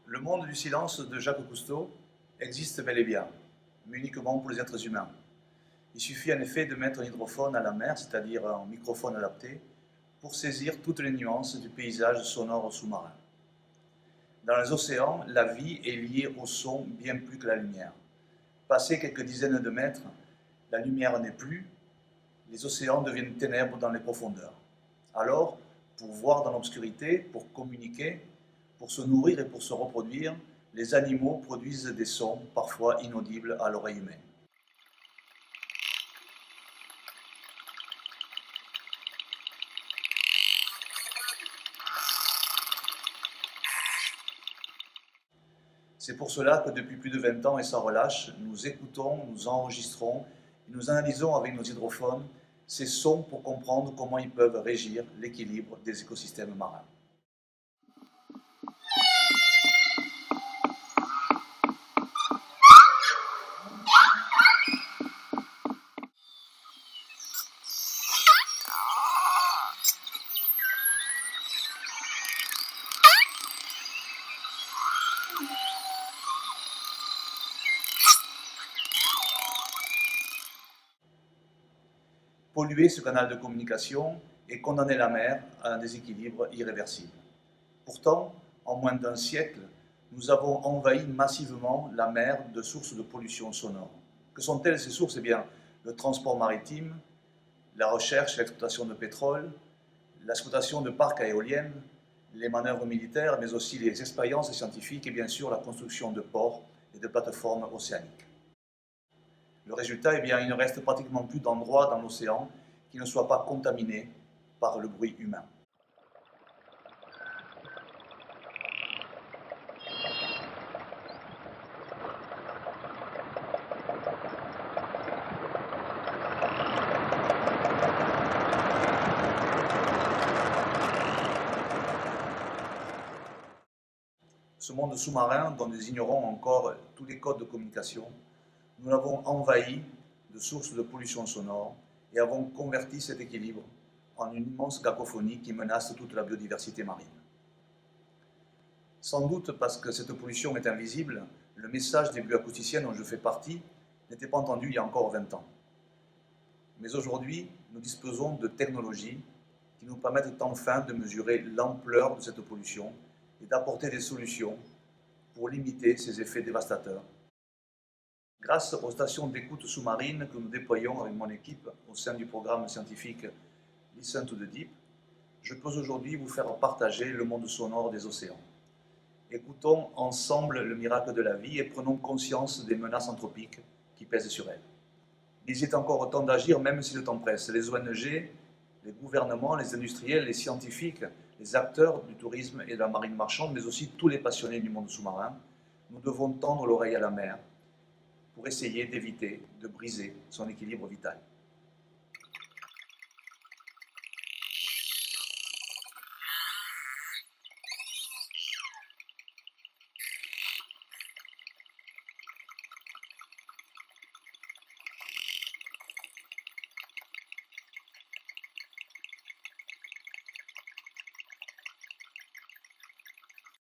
Le monde du silence de Jacques Cousteau existe bel et bien, mais uniquement pour les êtres humains. Il suffit en effet de mettre un hydrophone à la mer, c'est-à-dire un microphone adapté, pour saisir toutes les nuances du paysage sonore sous-marin. Dans les océans, la vie est liée au son bien plus que la lumière. Passé quelques dizaines de mètres, la lumière n'est plus, les océans deviennent ténèbres dans les profondeurs. Alors, pour voir dans l'obscurité, pour communiquer, pour se nourrir et pour se reproduire, les animaux produisent des sons parfois inaudibles à l'oreille humaine. C'est pour cela que depuis plus de 20 ans et sans relâche, nous écoutons, nous enregistrons et nous analysons avec nos hydrophones ces sons pour comprendre comment ils peuvent régir l'équilibre des écosystèmes marins. Polluer ce canal de communication et condamner la mer à un déséquilibre irréversible. Pourtant, en moins d'un siècle, nous avons envahi massivement la mer de sources de pollution sonore. Que sont-elles ces sources? Eh bien, le transport maritime, la recherche et l'exploitation de pétrole, l'exploitation de parcs à éoliennes, les manœuvres militaires, mais aussi les expériences scientifiques et bien sûr la construction de ports et de plateformes océaniques. Le résultat, eh bien, il ne reste pratiquement plus d'endroits dans l'océan qui ne soient pas contaminés par le bruit humain. Ce monde sous-marin, dont nous ignorons encore tous les codes de communication, nous l'avons envahi de sources de pollution sonore et avons converti cet équilibre en une immense cacophonie qui menace toute la biodiversité marine. Sans doute parce que cette pollution est invisible, le message des bioacousticiens dont je fais partie n'était pas entendu il y a encore 20 ans. Mais aujourd'hui, nous disposons de technologies qui nous permettent enfin de mesurer l'ampleur de cette pollution et d'apporter des solutions pour limiter ses effets dévastateurs. Grâce aux stations d'écoute sous-marines que nous déployons avec mon équipe au sein du programme scientifique Listen to the Deep, je peux aujourd'hui vous faire partager le monde sonore des océans. Écoutons ensemble le miracle de la vie et prenons conscience des menaces anthropiques qui pèsent sur elle. Il est encore temps d'agir même si le temps presse. Les ONG, les gouvernements, les industriels, les scientifiques, les acteurs du tourisme et de la marine marchande, mais aussi tous les passionnés du monde sous-marin, nous devons tendre l'oreille à la mer pour essayer d'éviter de briser son équilibre vital.